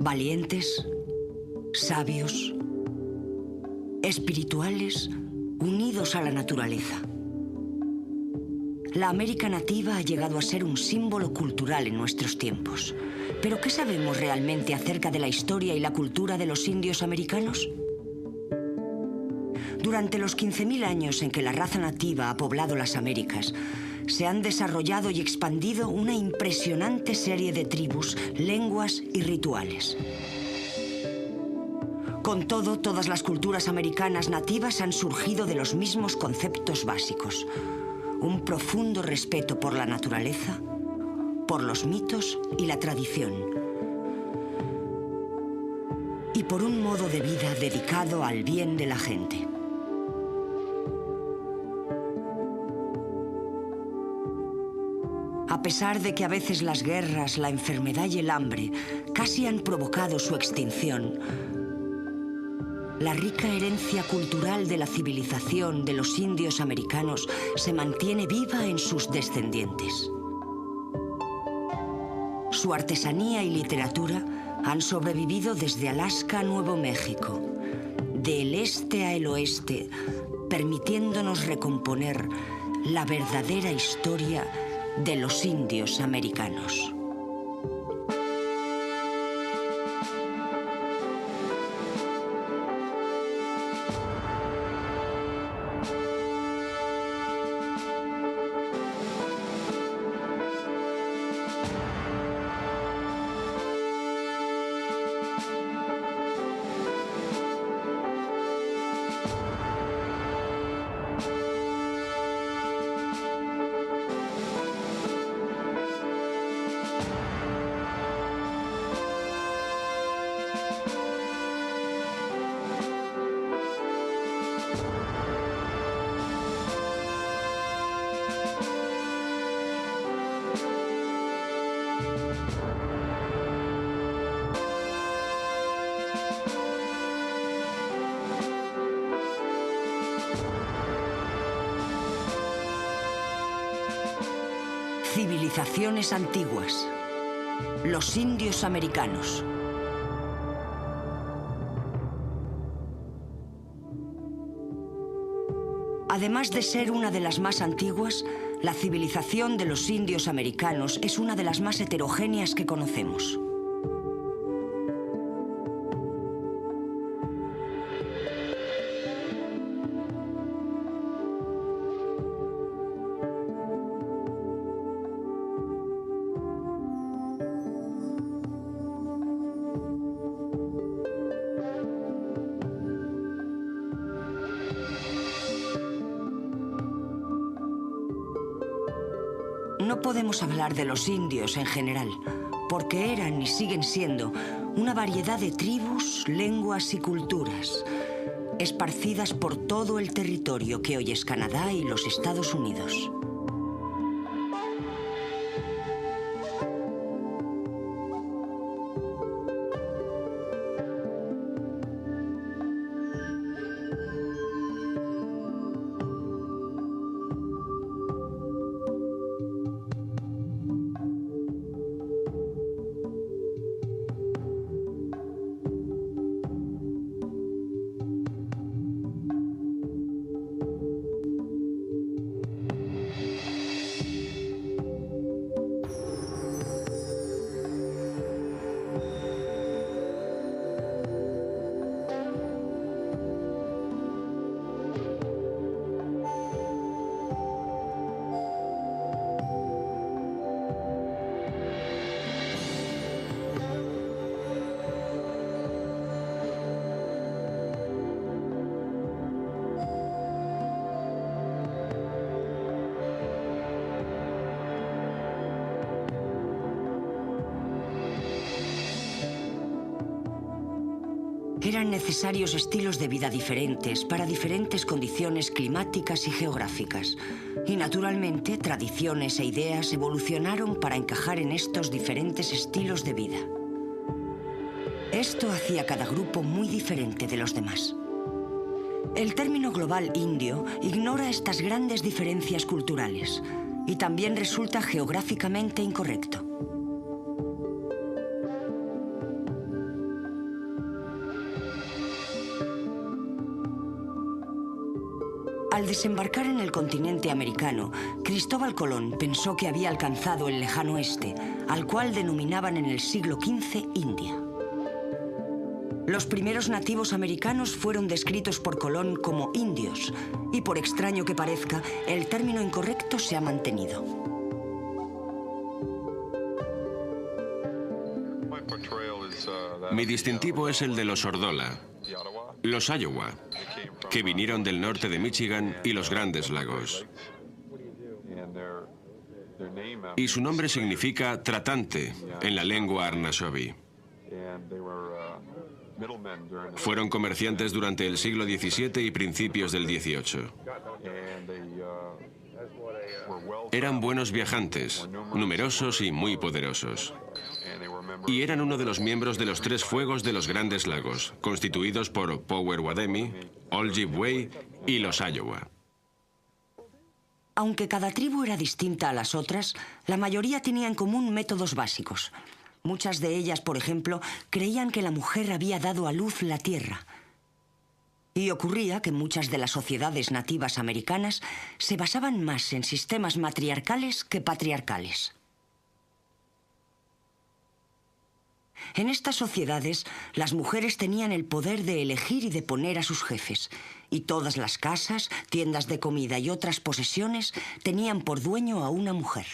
valientes, sabios, espirituales, unidos a la naturaleza. La América nativa ha llegado a ser un símbolo cultural en nuestros tiempos. ¿Pero qué sabemos realmente acerca de la historia y la cultura de los indios americanos? Durante los 15.000 años en que la raza nativa ha poblado las Américas, se han desarrollado y expandido una impresionante serie de tribus, lenguas y rituales. Con todo, todas las culturas americanas nativas han surgido de los mismos conceptos básicos: un profundo respeto por la naturaleza, por los mitos y la tradición, y por un modo de vida dedicado al bien de la gente. A pesar de que a veces las guerras, la enfermedad y el hambre casi han provocado su extinción, la rica herencia cultural de la civilización de los indios americanos se mantiene viva en sus descendientes. Su artesanía y literatura han sobrevivido desde Alaska a Nuevo México, del este a el oeste, permitiéndonos recomponer la verdadera historia de los indios americanos. Civilizaciones antiguas. Los indios americanos. Además de ser una de las más antiguas, la civilización de los indios americanos es una de las más heterogéneas que conocemos. No podemos hablar de los indios en general, porque eran y siguen siendo una variedad de tribus, lenguas y culturas, esparcidas por todo el territorio que hoy es Canadá y los Estados Unidos. Eran necesarios estilos de vida diferentes para diferentes condiciones climáticas y geográficas. Y naturalmente, tradiciones e ideas evolucionaron para encajar en estos diferentes estilos de vida. Esto hacía a cada grupo muy diferente de los demás. El término global indio ignora estas grandes diferencias culturales y también resulta geográficamente incorrecto. Al desembarcar en el continente americano, Cristóbal Colón pensó que había alcanzado el lejano oeste, al cual denominaban en el siglo XV India. Los primeros nativos americanos fueron descritos por Colón como indios, y por extraño que parezca, el término incorrecto se ha mantenido. Mi distintivo es el de los Ordola, los Iowa, que vinieron del norte de Michigan y los Grandes Lagos. Y su nombre significa tratante en la lengua Arnashobi. Fueron comerciantes durante el siglo XVII y principios del XVIII. Eran buenos viajantes, numerosos y muy poderosos. Y eran uno de los miembros de los tres fuegos de los Grandes Lagos, constituidos por Poweri-Wademi, Ojibwe y los Iowa. Aunque cada tribu era distinta a las otras, la mayoría tenía en común métodos básicos. Muchas de ellas, por ejemplo, creían que la mujer había dado a luz la tierra. Y ocurría que muchas de las sociedades nativas americanas se basaban más en sistemas matriarcales que patriarcales. En estas sociedades, las mujeres tenían el poder de elegir y de poner a sus jefes, y todas las casas, tiendas de comida y otras posesiones tenían por dueño a una mujer.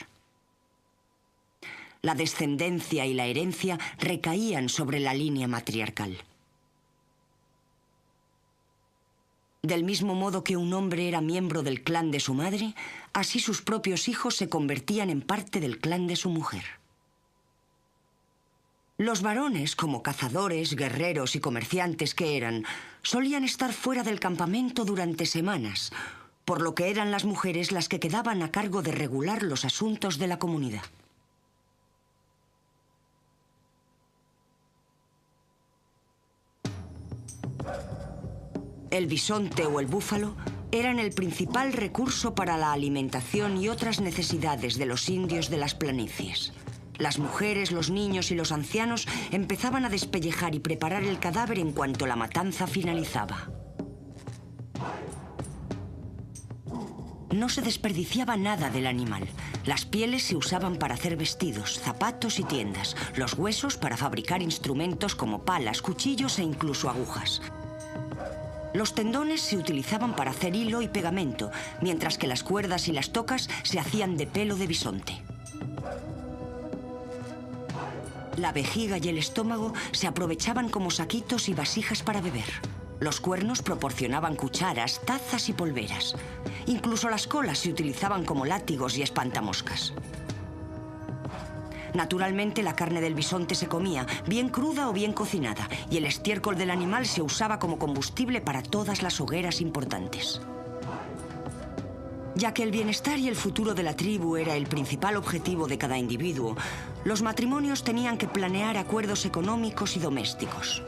La descendencia y la herencia recaían sobre la línea matriarcal. Del mismo modo que un hombre era miembro del clan de su madre, así sus propios hijos se convertían en parte del clan de su mujer. Los varones, como cazadores, guerreros y comerciantes que eran, solían estar fuera del campamento durante semanas, por lo que eran las mujeres las que quedaban a cargo de regular los asuntos de la comunidad. El bisonte o el búfalo eran el principal recurso para la alimentación y otras necesidades de los indios de las planicies. Las mujeres, los niños y los ancianos empezaban a despellejar y preparar el cadáver en cuanto la matanza finalizaba. No se desperdiciaba nada del animal. Las pieles se usaban para hacer vestidos, zapatos y tiendas, los huesos para fabricar instrumentos como palas, cuchillos e incluso agujas. Los tendones se utilizaban para hacer hilo y pegamento, mientras que las cuerdas y las tocas se hacían de pelo de bisonte. La vejiga y el estómago se aprovechaban como saquitos y vasijas para beber. Los cuernos proporcionaban cucharas, tazas y polveras. Incluso las colas se utilizaban como látigos y espantamoscas. Naturalmente, la carne del bisonte se comía, bien cruda o bien cocinada, y el estiércol del animal se usaba como combustible para todas las hogueras importantes. Ya que el bienestar y el futuro de la tribu era el principal objetivo de cada individuo, los matrimonios tenían que planear acuerdos económicos y domésticos.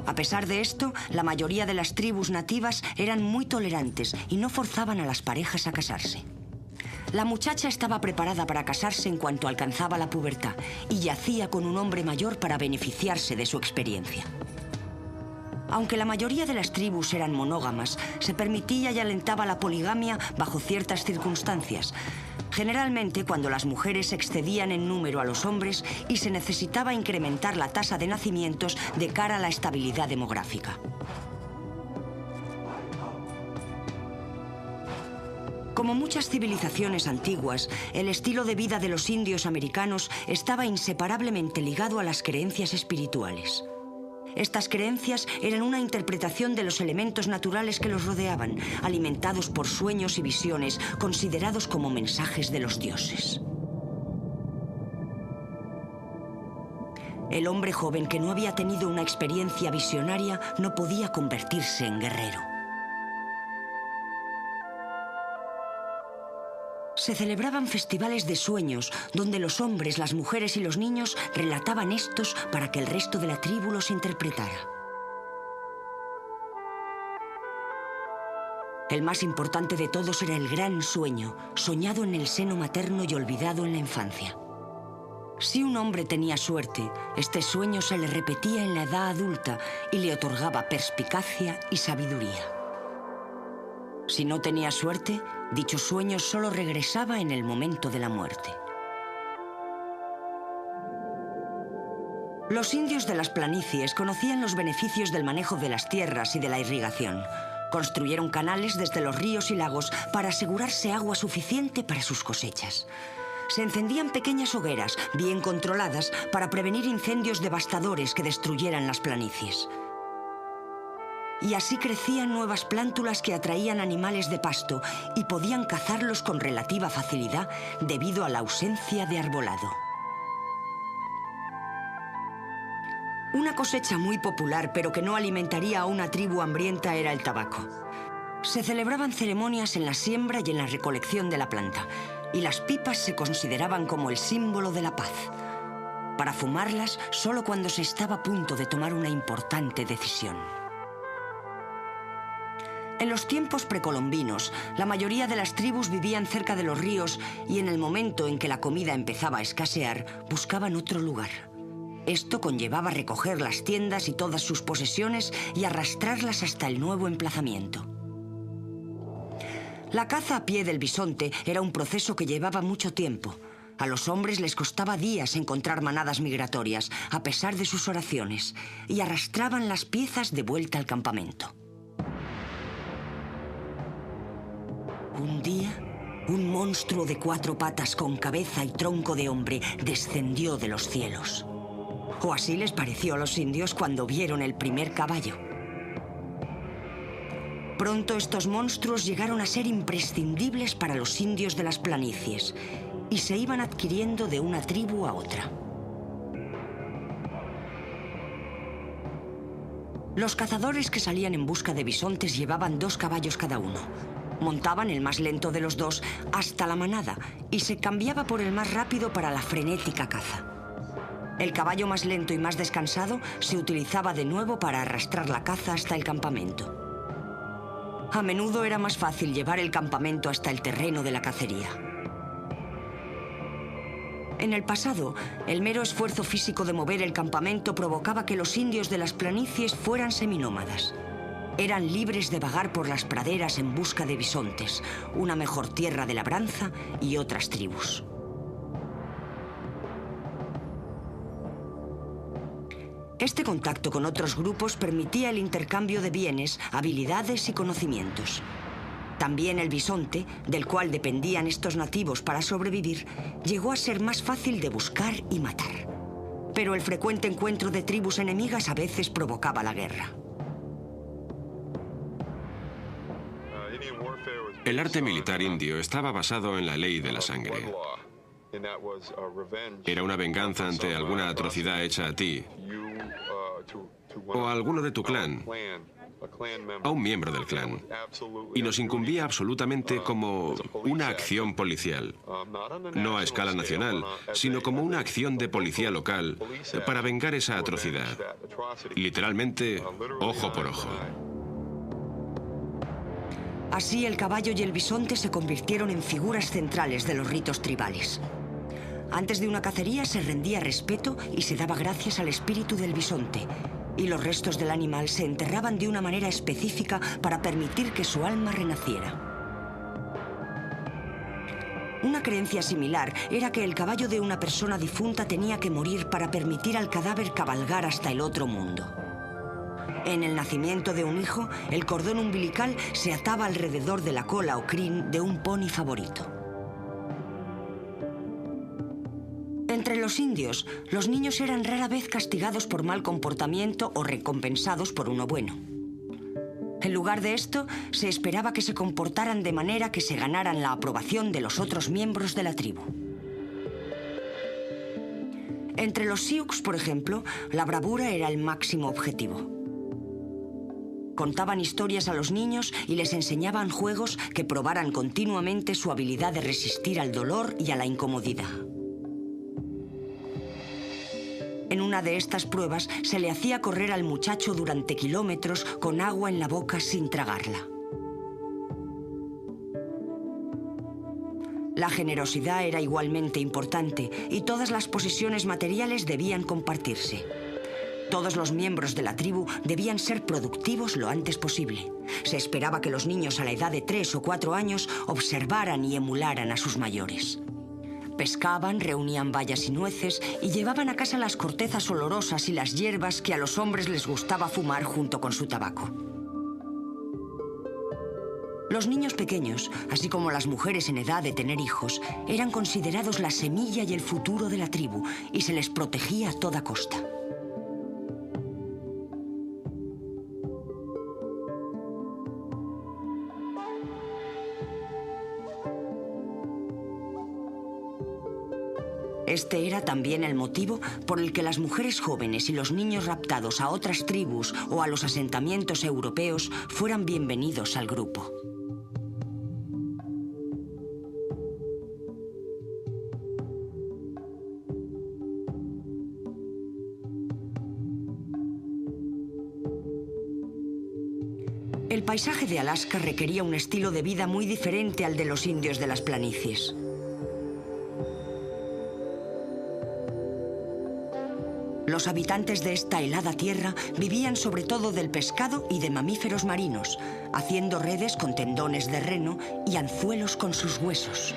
A pesar de esto, la mayoría de las tribus nativas eran muy tolerantes y no forzaban a las parejas a casarse. La muchacha estaba preparada para casarse en cuanto alcanzaba la pubertad y yacía con un hombre mayor para beneficiarse de su experiencia. Aunque la mayoría de las tribus eran monógamas, se permitía y alentaba la poligamia bajo ciertas circunstancias. Generalmente cuando las mujeres excedían en número a los hombres y se necesitaba incrementar la tasa de nacimientos de cara a la estabilidad demográfica. Como muchas civilizaciones antiguas, el estilo de vida de los indios americanos estaba inseparablemente ligado a las creencias espirituales. Estas creencias eran una interpretación de los elementos naturales que los rodeaban, alimentados por sueños y visiones considerados como mensajes de los dioses. El hombre joven que no había tenido una experiencia visionaria no podía convertirse en guerrero. Se celebraban festivales de sueños, donde los hombres, las mujeres y los niños relataban estos para que el resto de la tribu los interpretara. El más importante de todos era el gran sueño, soñado en el seno materno y olvidado en la infancia. Si un hombre tenía suerte, este sueño se le repetía en la edad adulta y le otorgaba perspicacia y sabiduría. Si no tenía suerte, dicho sueño solo regresaba en el momento de la muerte. Los indios de las planicies conocían los beneficios del manejo de las tierras y de la irrigación. Construyeron canales desde los ríos y lagos para asegurarse agua suficiente para sus cosechas. Se encendían pequeñas hogueras, bien controladas, para prevenir incendios devastadores que destruyeran las planicies. Y así crecían nuevas plántulas que atraían animales de pasto y podían cazarlos con relativa facilidad debido a la ausencia de arbolado. Una cosecha muy popular, pero que no alimentaría a una tribu hambrienta, era el tabaco. Se celebraban ceremonias en la siembra y en la recolección de la planta, y las pipas se consideraban como el símbolo de la paz. Para fumarlas solo cuando se estaba a punto de tomar una importante decisión. En los tiempos precolombinos, la mayoría de las tribus vivían cerca de los ríos y en el momento en que la comida empezaba a escasear, buscaban otro lugar. Esto conllevaba recoger las tiendas y todas sus posesiones y arrastrarlas hasta el nuevo emplazamiento. La caza a pie del bisonte era un proceso que llevaba mucho tiempo. A los hombres les costaba días encontrar manadas migratorias, a pesar de sus oraciones, y arrastraban las piezas de vuelta al campamento. Un día, un monstruo de 4 patas con cabeza y tronco de hombre descendió de los cielos. O así les pareció a los indios cuando vieron el primer caballo. Pronto estos monstruos llegaron a ser imprescindibles para los indios de las planicies y se iban adquiriendo de una tribu a otra. Los cazadores que salían en busca de bisontes llevaban 2 caballos cada uno. Montaban el más lento de los 2 hasta la manada y se cambiaba por el más rápido para la frenética caza. El caballo más lento y más descansado se utilizaba de nuevo para arrastrar la caza hasta el campamento. A menudo era más fácil llevar el campamento hasta el terreno de la cacería. En el pasado, el mero esfuerzo físico de mover el campamento provocaba que los indios de las planicies fueran seminómadas. Eran libres de vagar por las praderas en busca de bisontes, una mejor tierra de labranza y otras tribus. Este contacto con otros grupos permitía el intercambio de bienes, habilidades y conocimientos. También el bisonte, del cual dependían estos nativos para sobrevivir, llegó a ser más fácil de buscar y matar. Pero el frecuente encuentro de tribus enemigas a veces provocaba la guerra. El arte militar indio estaba basado en la ley de la sangre. Era una venganza ante alguna atrocidad hecha a ti o a alguno de tu clan, a un miembro del clan. Y nos incumbía absolutamente como una acción policial, no a escala nacional, sino como una acción de policía local para vengar esa atrocidad. Literalmente, ojo por ojo. Así, el caballo y el bisonte se convirtieron en figuras centrales de los ritos tribales. Antes de una cacería se rendía respeto y se daba gracias al espíritu del bisonte, y los restos del animal se enterraban de una manera específica para permitir que su alma renaciera. Una creencia similar era que el caballo de una persona difunta tenía que morir para permitir al cadáver cabalgar hasta el otro mundo. En el nacimiento de un hijo, el cordón umbilical se ataba alrededor de la cola o crin de un pony favorito. Entre los indios, los niños eran rara vez castigados por mal comportamiento o recompensados por uno bueno. En lugar de esto, se esperaba que se comportaran de manera que se ganaran la aprobación de los otros miembros de la tribu. Entre los Sioux, por ejemplo, la bravura era el máximo objetivo. Contaban historias a los niños y les enseñaban juegos que probaran continuamente su habilidad de resistir al dolor y a la incomodidad. En una de estas pruebas se le hacía correr al muchacho durante kilómetros con agua en la boca sin tragarla. La generosidad era igualmente importante y todas las posesiones materiales debían compartirse. Todos los miembros de la tribu debían ser productivos lo antes posible. Se esperaba que los niños a la edad de 3 o 4 años observaran y emularan a sus mayores. Pescaban, reunían bayas y nueces y llevaban a casa las cortezas olorosas y las hierbas que a los hombres les gustaba fumar junto con su tabaco. Los niños pequeños, así como las mujeres en edad de tener hijos, eran considerados la semilla y el futuro de la tribu y se les protegía a toda costa. Este era también el motivo por el que las mujeres jóvenes y los niños raptados a otras tribus o a los asentamientos europeos fueran bienvenidos al grupo. El paisaje de Alaska requería un estilo de vida muy diferente al de los indios de las planicies. Los habitantes de esta helada tierra vivían sobre todo del pescado y de mamíferos marinos, haciendo redes con tendones de reno y anzuelos con sus huesos.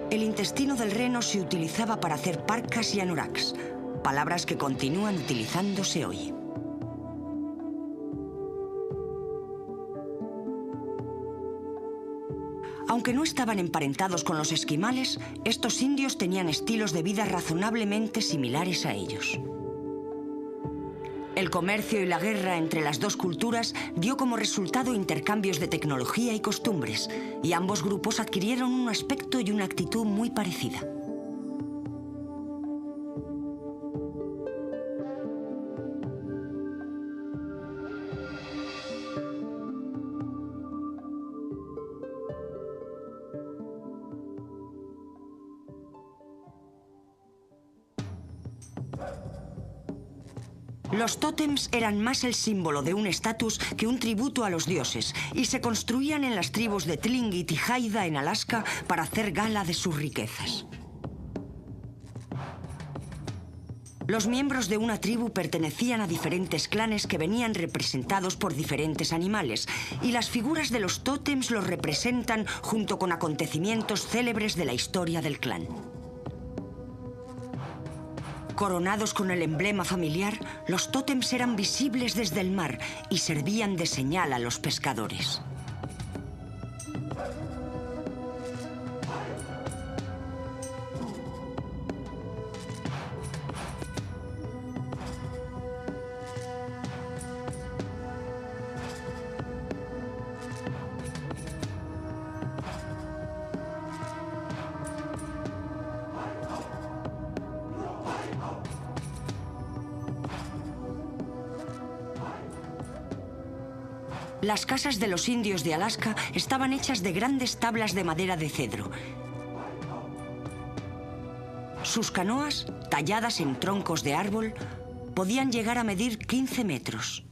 El intestino del reno se utilizaba para hacer parkas y anoraks, palabras que continúan utilizándose hoy. Aunque no estaban emparentados con los esquimales, estos indios tenían estilos de vida razonablemente similares a ellos. El comercio y la guerra entre las dos culturas dio como resultado intercambios de tecnología y costumbres, y ambos grupos adquirieron un aspecto y una actitud muy parecida. Los tótems eran más el símbolo de un estatus que un tributo a los dioses y se construían en las tribus de Tlingit y Haida en Alaska para hacer gala de sus riquezas. Los miembros de una tribu pertenecían a diferentes clanes que venían representados por diferentes animales y las figuras de los tótems los representan junto con acontecimientos célebres de la historia del clan. Coronados con el emblema familiar, los tótems eran visibles desde el mar y servían de señal a los pescadores. Las casas de los indios de Alaska estaban hechas de grandes tablas de madera de cedro. Sus canoas, talladas en troncos de árbol, podían llegar a medir 15 metros.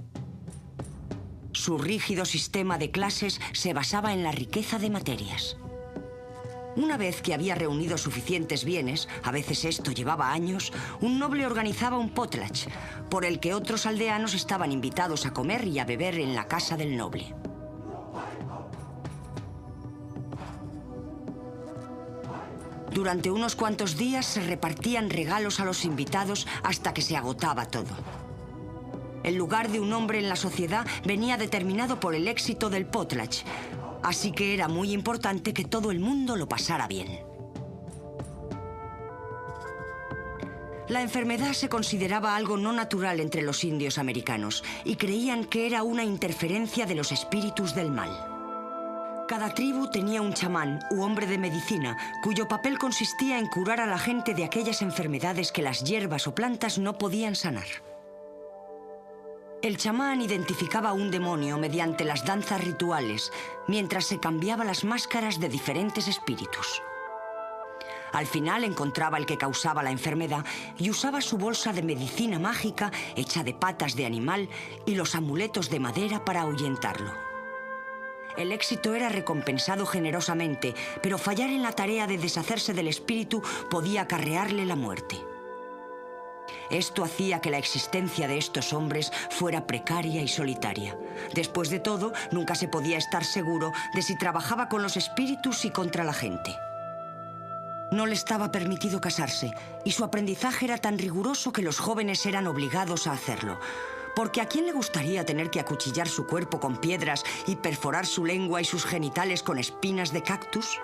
Su rígido sistema de clases se basaba en la riqueza de materias. Una vez que había reunido suficientes bienes, a veces esto llevaba años, un noble organizaba un potlatch, por el que otros aldeanos estaban invitados a comer y a beber en la casa del noble. Durante unos cuantos días se repartían regalos a los invitados hasta que se agotaba todo. El lugar de un hombre en la sociedad venía determinado por el éxito del potlatch, así que era muy importante que todo el mundo lo pasara bien. La enfermedad se consideraba algo no natural entre los indios americanos y creían que era una interferencia de los espíritus del mal. Cada tribu tenía un chamán u hombre de medicina cuyo papel consistía en curar a la gente de aquellas enfermedades que las hierbas o plantas no podían sanar. El chamán identificaba a un demonio mediante las danzas rituales, mientras se cambiaba las máscaras de diferentes espíritus. Al final encontraba el que causaba la enfermedad y usaba su bolsa de medicina mágica hecha de patas de animal y los amuletos de madera para ahuyentarlo. El éxito era recompensado generosamente, pero fallar en la tarea de deshacerse del espíritu podía acarrearle la muerte. Esto hacía que la existencia de estos hombres fuera precaria y solitaria. Después de todo, nunca se podía estar seguro de si trabajaba con los espíritus y contra la gente. No le estaba permitido casarse, y su aprendizaje era tan riguroso que los jóvenes eran obligados a hacerlo. Porque ¿a quién le gustaría tener que acuchillar su cuerpo con piedras y perforar su lengua y sus genitales con espinas de cactus?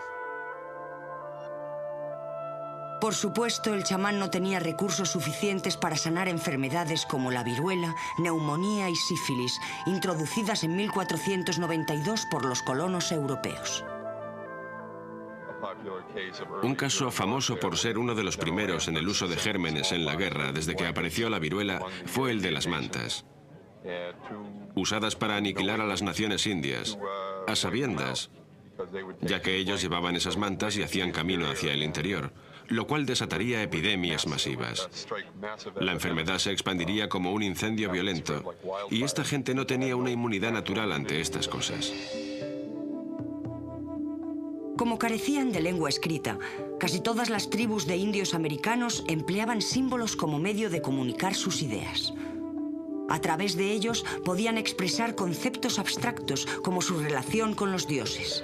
Por supuesto, el chamán no tenía recursos suficientes para sanar enfermedades como la viruela, neumonía y sífilis, introducidas en 1492 por los colonos europeos. Un caso famoso por ser uno de los primeros en el uso de gérmenes en la guerra desde que apareció la viruela fue el de las mantas, usadas para aniquilar a las naciones indias, a sabiendas, ya que ellos llevaban esas mantas y hacían camino hacia el interior, lo cual desataría epidemias masivas. La enfermedad se expandiría como un incendio violento, y esta gente no tenía una inmunidad natural ante estas cosas. Como carecían de lengua escrita, casi todas las tribus de indios americanos empleaban símbolos como medio de comunicar sus ideas. A través de ellos podían expresar conceptos abstractos como su relación con los dioses.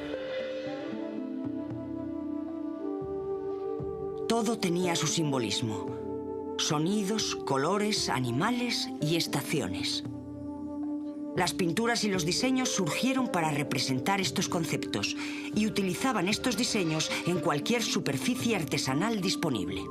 Todo tenía su simbolismo: sonidos, colores, animales y estaciones. Las pinturas y los diseños surgieron para representar estos conceptos y utilizaban estos diseños en cualquier superficie artesanal disponible.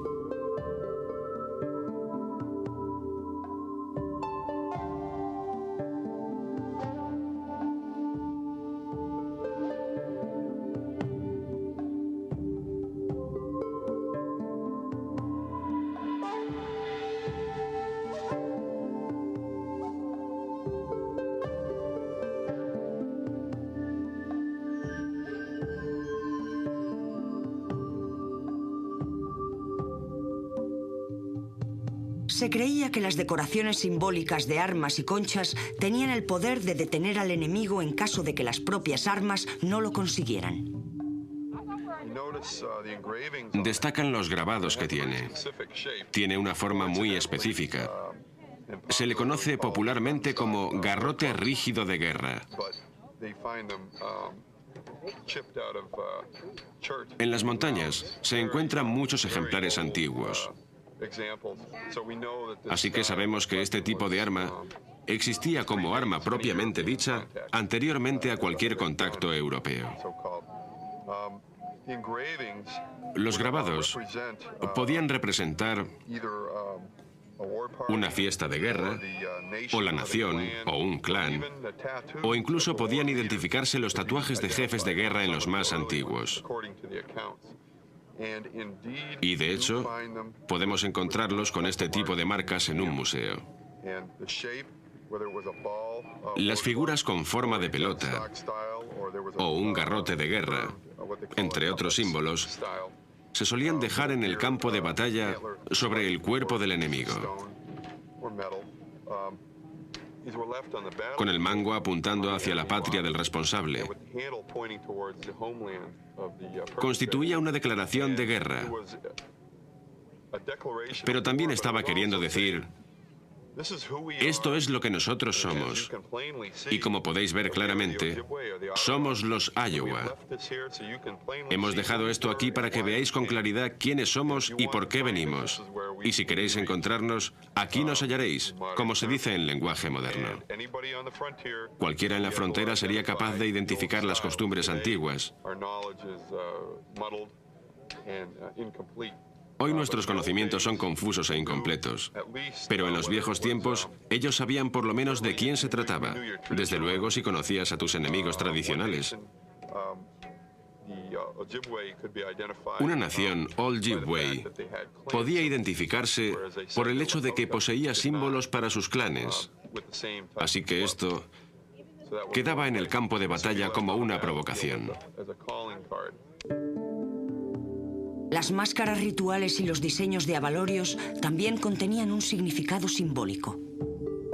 Se creía que las decoraciones simbólicas de armas y conchas tenían el poder de detener al enemigo en caso de que las propias armas no lo consiguieran. Destacan los grabados que tiene. Tiene una forma muy específica. Se le conoce popularmente como garrote rígido de guerra. En las montañas se encuentran muchos ejemplares antiguos. Así que sabemos que este tipo de arma existía como arma propiamente dicha anteriormente a cualquier contacto europeo. Los grabados podían representar una fiesta de guerra, o la nación, o un clan, o incluso podían identificarse los tatuajes de jefes de guerra en los más antiguos. Y de hecho, podemos encontrarlos con este tipo de marcas en un museo. Las figuras con forma de pelota o un garrote de guerra, entre otros símbolos, se solían dejar en el campo de batalla sobre el cuerpo del enemigo, con el mango apuntando hacia la patria del responsable. Constituía una declaración de guerra, pero también estaba queriendo decir: esto es lo que nosotros somos. Y como podéis ver claramente, somos los Iowa. Hemos dejado esto aquí para que veáis con claridad quiénes somos y por qué venimos. Y si queréis encontrarnos, aquí nos hallaréis, como se dice en lenguaje moderno. Cualquiera en la frontera sería capaz de identificar las costumbres antiguas. Hoy nuestros conocimientos son confusos e incompletos, pero en los viejos tiempos ellos sabían por lo menos de quién se trataba. Desde luego, si conocías a tus enemigos tradicionales. Una nación, Ojibwe, podía identificarse por el hecho de que poseía símbolos para sus clanes. Así que esto quedaba en el campo de batalla como una provocación. Las máscaras rituales y los diseños de abalorios también contenían un significado simbólico,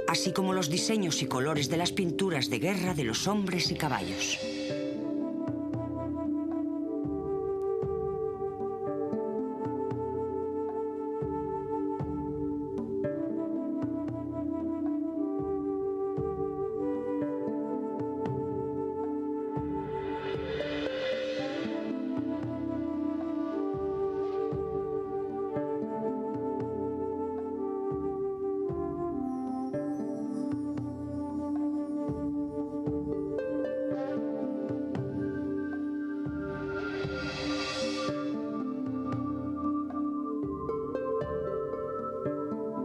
así como los diseños y colores de las pinturas de guerra de los hombres y caballos.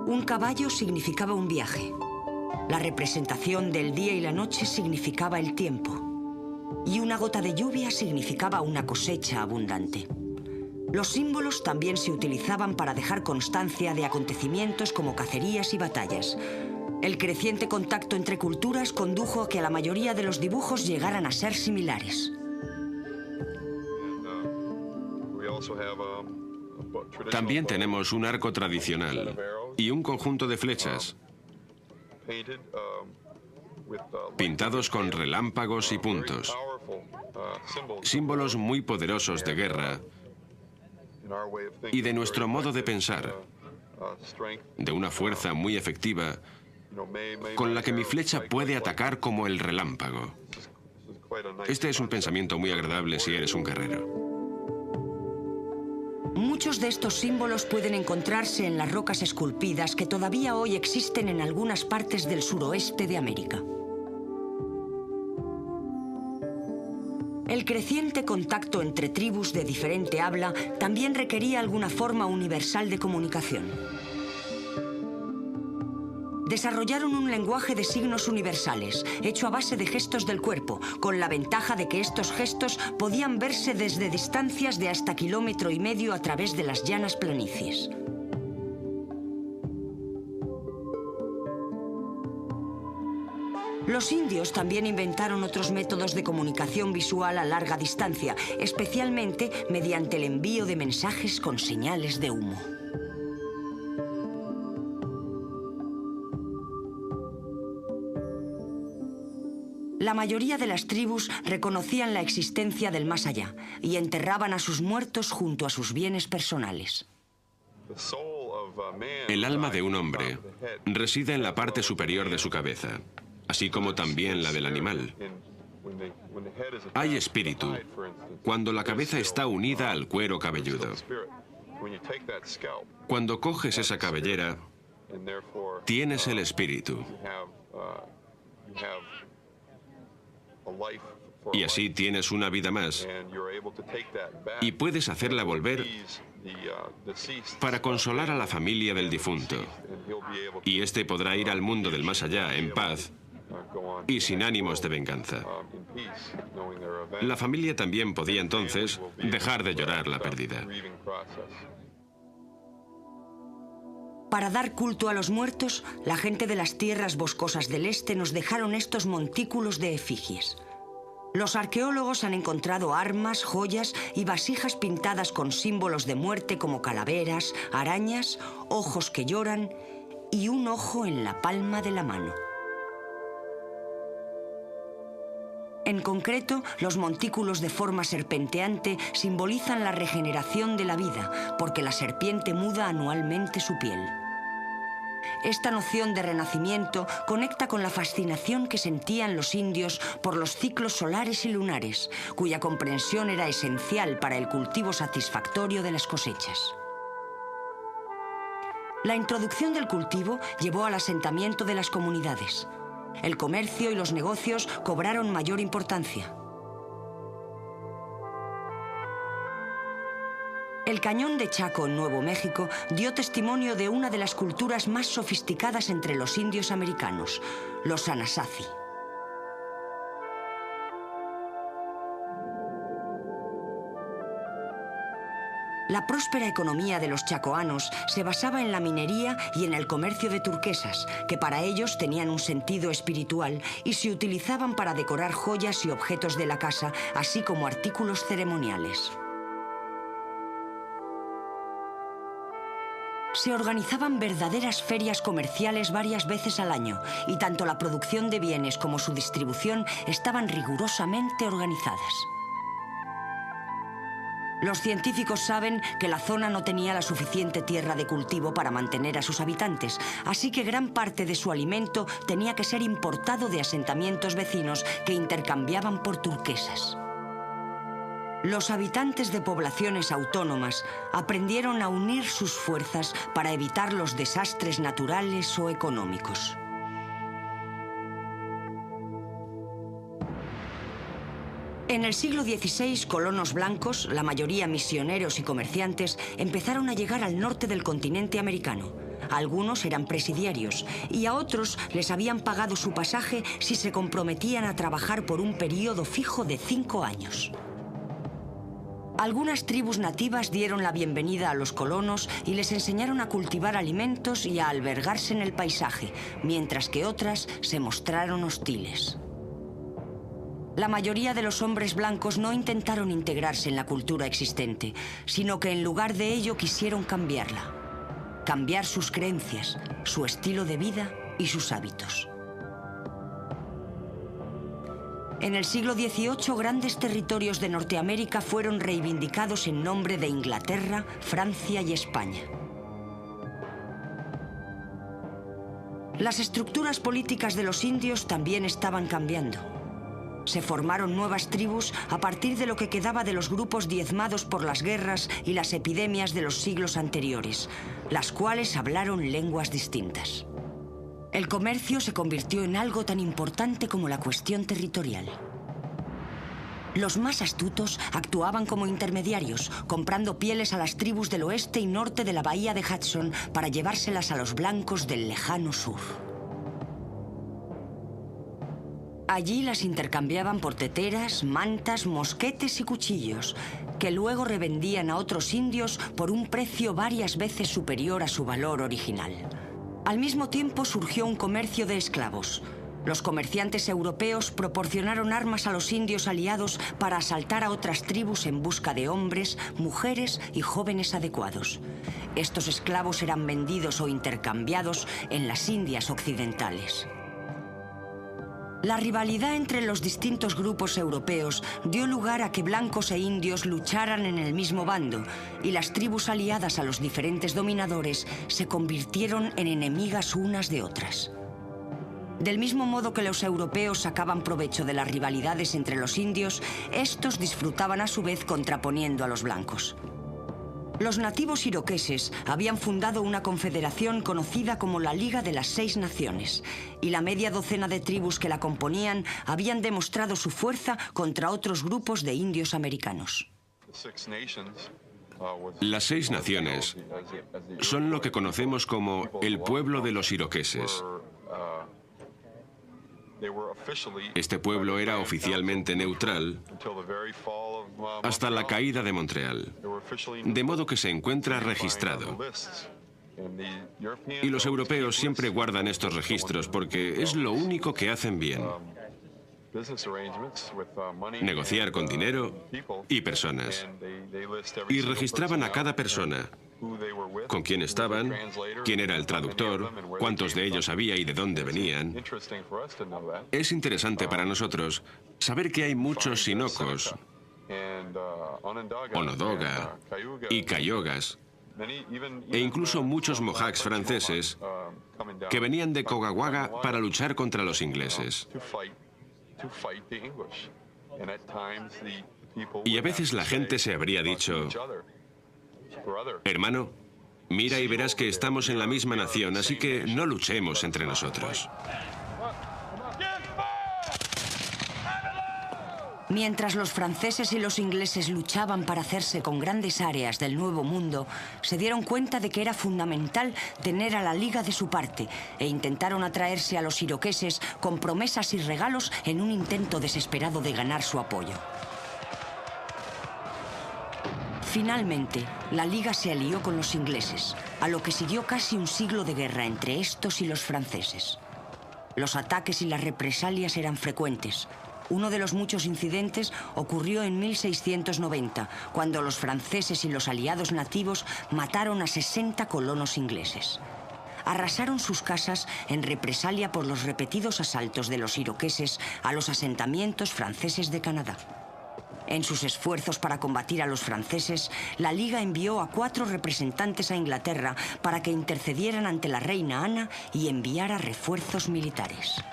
Un caballo significaba un viaje. La representación del día y la noche significaba el tiempo. Y una gota de lluvia significaba una cosecha abundante. Los símbolos también se utilizaban para dejar constancia de acontecimientos como cacerías y batallas. El creciente contacto entre culturas condujo a que la mayoría de los dibujos llegaran a ser similares. También tenemos un arco tradicional y un conjunto de flechas pintados con relámpagos y puntos, símbolos muy poderosos de guerra y de nuestro modo de pensar, de una fuerza muy efectiva con la que mi flecha puede atacar como el relámpago. Este es un pensamiento muy agradable si eres un guerrero. Muchos de estos símbolos pueden encontrarse en las rocas esculpidas que todavía hoy existen en algunas partes del suroeste de América. El creciente contacto entre tribus de diferente habla también requería alguna forma universal de comunicación. Desarrollaron un lenguaje de signos universales, hecho a base de gestos del cuerpo, con la ventaja de que estos gestos podían verse desde distancias de hasta 1,5 kilómetros a través de las llanas planicies. Los indios también inventaron otros métodos de comunicación visual a larga distancia, especialmente mediante el envío de mensajes con señales de humo. La mayoría de las tribus reconocían la existencia del más allá y enterraban a sus muertos junto a sus bienes personales. El alma de un hombre reside en la parte superior de su cabeza, así como también la del animal. Hay espíritu cuando la cabeza está unida al cuero cabelludo. Cuando coges esa cabellera, tienes el espíritu. Y así tienes una vida más y puedes hacerla volver para consolar a la familia del difunto. Y éste podrá ir al mundo del más allá en paz y sin ánimos de venganza. La familia también podía entonces dejar de llorar la pérdida. Para dar culto a los muertos, la gente de las tierras boscosas del este nos dejaron estos montículos de efigies. Los arqueólogos han encontrado armas, joyas y vasijas pintadas con símbolos de muerte como calaveras, arañas, ojos que lloran y un ojo en la palma de la mano. En concreto, los montículos de forma serpenteante simbolizan la regeneración de la vida, porque la serpiente muda anualmente su piel. Esta noción de renacimiento conecta con la fascinación que sentían los indios por los ciclos solares y lunares, cuya comprensión era esencial para el cultivo satisfactorio de las cosechas. La introducción del cultivo llevó al asentamiento de las comunidades. El comercio y los negocios cobraron mayor importancia. El cañón de Chaco en Nuevo México dio testimonio de una de las culturas más sofisticadas entre los indios americanos, los Anasazi. La próspera economía de los chacoanos se basaba en la minería y en el comercio de turquesas, que para ellos tenían un sentido espiritual y se utilizaban para decorar joyas y objetos de la casa, así como artículos ceremoniales. Se organizaban verdaderas ferias comerciales varias veces al año, y tanto la producción de bienes como su distribución estaban rigurosamente organizadas. Los científicos saben que la zona no tenía la suficiente tierra de cultivo para mantener a sus habitantes, así que gran parte de su alimento tenía que ser importado de asentamientos vecinos que intercambiaban por turquesas. Los habitantes de poblaciones autónomas aprendieron a unir sus fuerzas para evitar los desastres naturales o económicos. En el siglo XVI, colonos blancos, la mayoría misioneros y comerciantes, empezaron a llegar al norte del continente americano. Algunos eran presidiarios y a otros les habían pagado su pasaje si se comprometían a trabajar por un periodo fijo de 5 años. Algunas tribus nativas dieron la bienvenida a los colonos y les enseñaron a cultivar alimentos y a albergarse en el paisaje, mientras que otras se mostraron hostiles. La mayoría de los hombres blancos no intentaron integrarse en la cultura existente, sino que en lugar de ello quisieron cambiarla. Cambiar sus creencias, su estilo de vida y sus hábitos. En el siglo XVIII, grandes territorios de Norteamérica fueron reivindicados en nombre de Inglaterra, Francia y España. Las estructuras políticas de los indios también estaban cambiando. Se formaron nuevas tribus a partir de lo que quedaba de los grupos diezmados por las guerras y las epidemias de los siglos anteriores, las cuales hablaron lenguas distintas. El comercio se convirtió en algo tan importante como la cuestión territorial. Los más astutos actuaban como intermediarios, comprando pieles a las tribus del oeste y norte de la bahía de Hudson para llevárselas a los blancos del lejano sur. Allí las intercambiaban por teteras, mantas, mosquetes y cuchillos, que luego revendían a otros indios por un precio varias veces superior a su valor original. Al mismo tiempo surgió un comercio de esclavos. Los comerciantes europeos proporcionaron armas a los indios aliados para asaltar a otras tribus en busca de hombres, mujeres y jóvenes adecuados. Estos esclavos eran vendidos o intercambiados en las Indias occidentales. La rivalidad entre los distintos grupos europeos dio lugar a que blancos e indios lucharan en el mismo bando, y las tribus aliadas a los diferentes dominadores se convirtieron en enemigas unas de otras. Del mismo modo que los europeos sacaban provecho de las rivalidades entre los indios, estos disfrutaban a su vez contraponiendo a los blancos. Los nativos iroqueses habían fundado una confederación conocida como la Liga de las 6 Naciones, y la media docena de tribus que la componían habían demostrado su fuerza contra otros grupos de indios americanos. Las 6 naciones son lo que conocemos como el pueblo de los iroqueses. Este pueblo era oficialmente neutral hasta la caída de Montreal, de modo que se encuentra registrado. Y los europeos siempre guardan estos registros porque es lo único que hacen bien. Negociar con dinero y personas. Y registraban a cada persona, con quién estaban, quién era el traductor, cuántos de ellos había y de dónde venían. Es interesante para nosotros saber que hay muchos sinocos, Onondaga y Cayugas, e incluso muchos Mohawks franceses que venían de Caughnawaga para luchar contra los ingleses. Y a veces la gente se habría dicho: hermano, mira y verás que estamos en la misma nación, así que no luchemos entre nosotros. Mientras los franceses y los ingleses luchaban para hacerse con grandes áreas del Nuevo Mundo, se dieron cuenta de que era fundamental tener a la Liga de su parte e intentaron atraerse a los iroqueses con promesas y regalos en un intento desesperado de ganar su apoyo. Finalmente, la Liga se alió con los ingleses, a lo que siguió casi un siglo de guerra entre estos y los franceses. Los ataques y las represalias eran frecuentes. Uno de los muchos incidentes ocurrió en 1690, cuando los franceses y los aliados nativos mataron a 60 colonos ingleses. Arrasaron sus casas en represalia por los repetidos asaltos de los iroqueses a los asentamientos franceses de Canadá. En sus esfuerzos para combatir a los franceses, la Liga envió a 4 representantes a Inglaterra para que intercedieran ante la reina Ana y enviara refuerzos militares.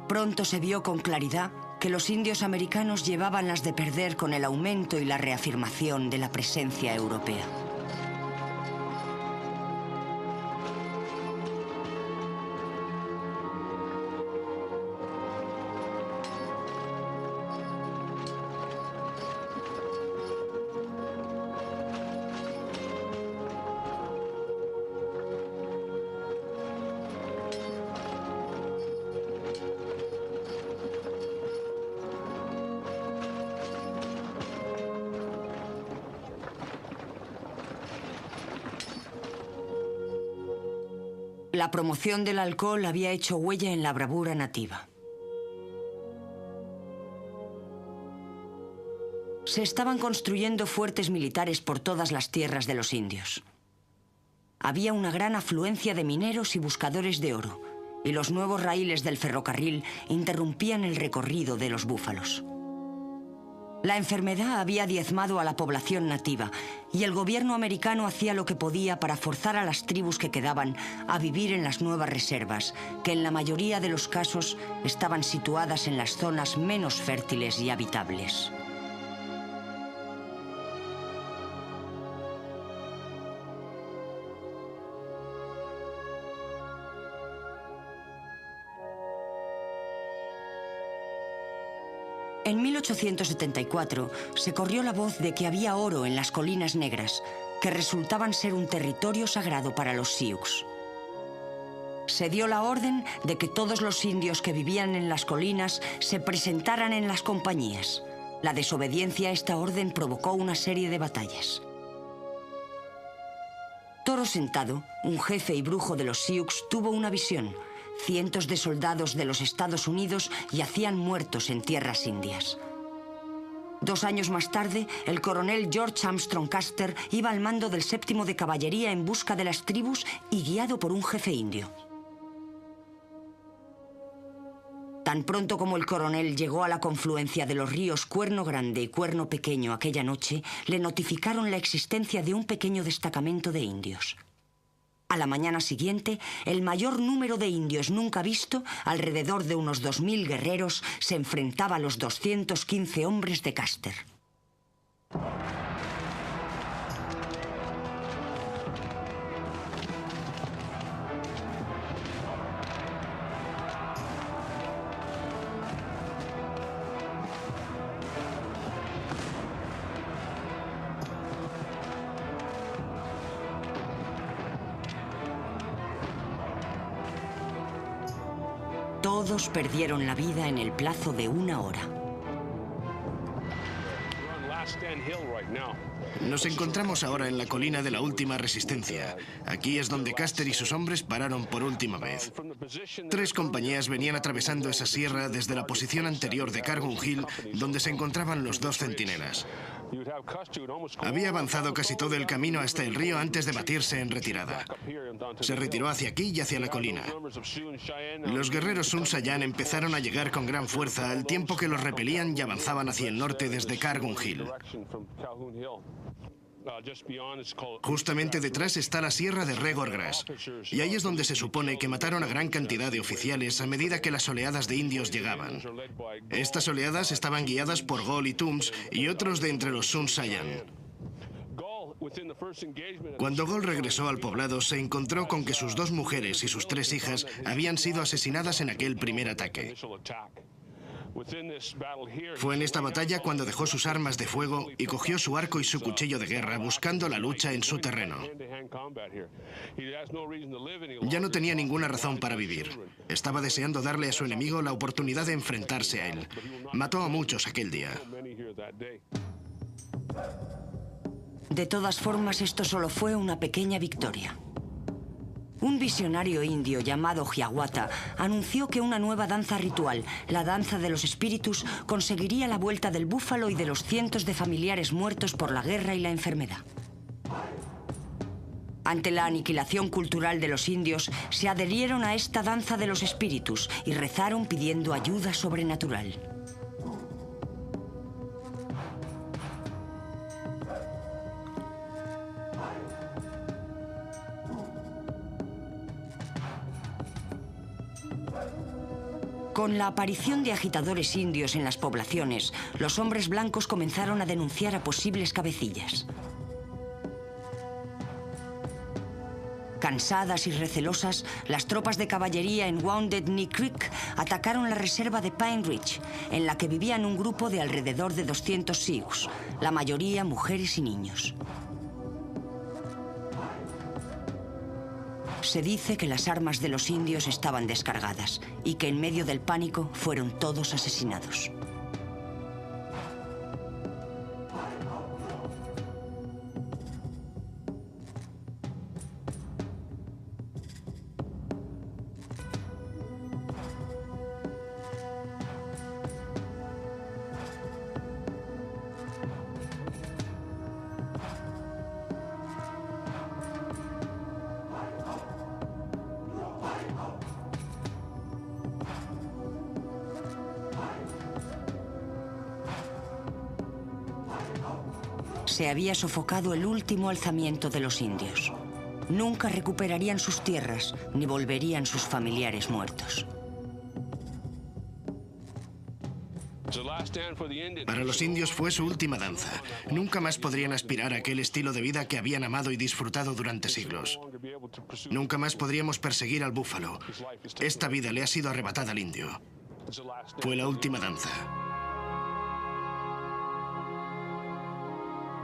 Pronto se vio con claridad que los indios americanos llevaban las de perder con el aumento y la reafirmación de la presencia europea. La promoción del alcohol había hecho huella en la bravura nativa. Se estaban construyendo fuertes militares por todas las tierras de los indios. Había una gran afluencia de mineros y buscadores de oro, y los nuevos raíles del ferrocarril interrumpían el recorrido de los búfalos. La enfermedad había diezmado a la población nativa, y el gobierno americano hacía lo que podía para forzar a las tribus que quedaban a vivir en las nuevas reservas, que en la mayoría de los casos estaban situadas en las zonas menos fértiles y habitables. En 1874 se corrió la voz de que había oro en las Colinas Negras, que resultaban ser un territorio sagrado para los Sioux. Se dio la orden de que todos los indios que vivían en las colinas se presentaran en las compañías. La desobediencia a esta orden provocó una serie de batallas. Toro Sentado, un jefe y brujo de los Sioux, tuvo una visión. Cientos de soldados de los Estados Unidos yacían muertos en tierras indias. 2 años más tarde, el coronel George Armstrong Custer iba al mando del 7º de Caballería en busca de las tribus y guiado por un jefe indio. Tan pronto como el coronel llegó a la confluencia de los ríos Cuerno Grande y Cuerno Pequeño aquella noche, le notificaron la existencia de un pequeño destacamento de indios. A la mañana siguiente, el mayor número de indios nunca visto, alrededor de unos 2000 guerreros, se enfrentaba a los 215 hombres de Custer. Todos perdieron la vida en el plazo de 1 hora. Nos encontramos ahora en la colina de la última resistencia. Aquí es donde Custer y sus hombres pararon por última vez. 3 compañías venían atravesando esa sierra desde la posición anterior de Cargun Hill, donde se encontraban los 2 centinelas. Había avanzado casi todo el camino hasta el río antes de batirse en retirada. Se retiró hacia aquí y hacia la colina. Los guerreros Sun Sayan empezaron a llegar con gran fuerza al tiempo que los repelían y avanzaban hacia el norte desde Cargun Hill. Justamente detrás está la sierra de Regor Grass, y ahí es donde se supone que mataron a gran cantidad de oficiales a medida que las oleadas de indios llegaban. Estas oleadas estaban guiadas por Gol y Toombs y otros de entre los Sun Sayan. Cuando Gol regresó al poblado, se encontró con que sus 2 mujeres y sus 3 hijas habían sido asesinadas en aquel primer ataque. Fue en esta batalla cuando dejó sus armas de fuego y cogió su arco y su cuchillo de guerra buscando la lucha en su terreno. Ya no tenía ninguna razón para vivir. Estaba deseando darle a su enemigo la oportunidad de enfrentarse a él. Mató a muchos aquel día. De todas formas, esto solo fue una pequeña victoria. Un visionario indio llamado Hiawatha anunció que una nueva danza ritual, la danza de los espíritus, conseguiría la vuelta del búfalo y de los cientos de familiares muertos por la guerra y la enfermedad. Ante la aniquilación cultural de los indios, se adherieron a esta danza de los espíritus y rezaron pidiendo ayuda sobrenatural. Con la aparición de agitadores indios en las poblaciones, los hombres blancos comenzaron a denunciar a posibles cabecillas. Cansadas y recelosas, las tropas de caballería en Wounded Knee Creek atacaron la reserva de Pine Ridge, en la que vivían un grupo de alrededor de 200 Sioux, la mayoría mujeres y niños. Se dice que las armas de los indios estaban descargadas y que en medio del pánico fueron todos asesinados. se había sofocado el último alzamiento de los indios. Nunca recuperarían sus tierras ni volverían sus familiares muertos. Para los indios fue su última danza. Nunca más podrían aspirar a aquel estilo de vida que habían amado y disfrutado durante siglos. Nunca más podríamos perseguir al búfalo. Esta vida le ha sido arrebatada al indio. Fue la última danza.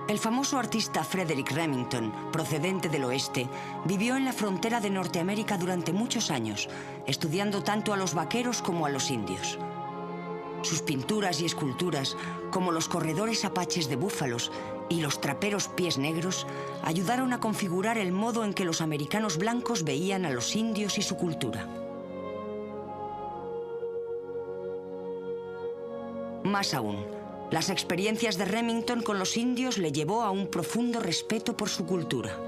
El famoso artista Frederick Remington, procedente del oeste, vivió en la frontera de Norteamérica durante muchos años, estudiando tanto a los vaqueros como a los indios. Sus pinturas y esculturas, como los corredores apaches de búfalos y los traperos pies negros, ayudaron a configurar el modo en que los americanos blancos veían a los indios y su cultura. Más aún, las experiencias de Remington con los indios le llevó a un profundo respeto por su cultura.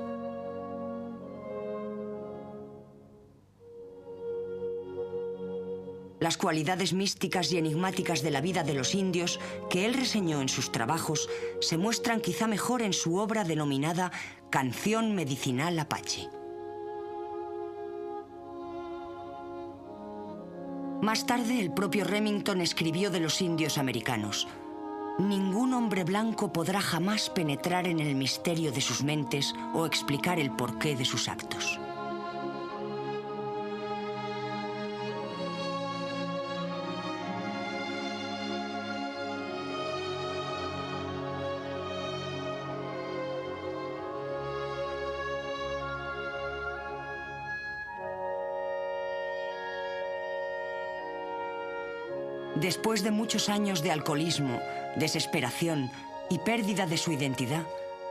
Las cualidades místicas y enigmáticas de la vida de los indios que él reseñó en sus trabajos se muestran quizá mejor en su obra denominada Canción Medicinal Apache. Más tarde, el propio Remington escribió de los indios americanos: ningún hombre blanco podrá jamás penetrar en el misterio de sus mentes o explicar el porqué de sus actos. Después de muchos años de alcoholismo, desesperación y pérdida de su identidad,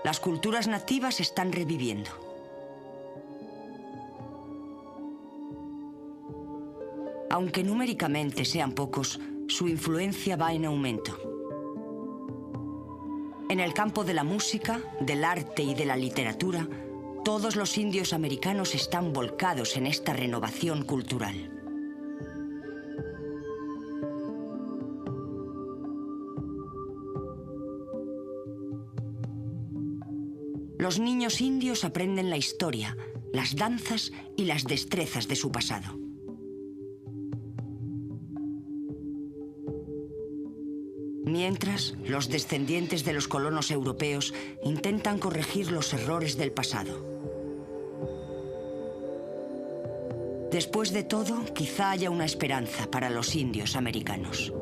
las culturas nativas están reviviendo. Aunque numéricamente sean pocos, su influencia va en aumento. En el campo de la música, del arte y de la literatura, todos los indios americanos están volcados en esta renovación cultural. Los niños indios aprenden la historia, las danzas y las destrezas de su pasado. Mientras, los descendientes de los colonos europeos intentan corregir los errores del pasado. Después de todo, quizá haya una esperanza para los indios americanos.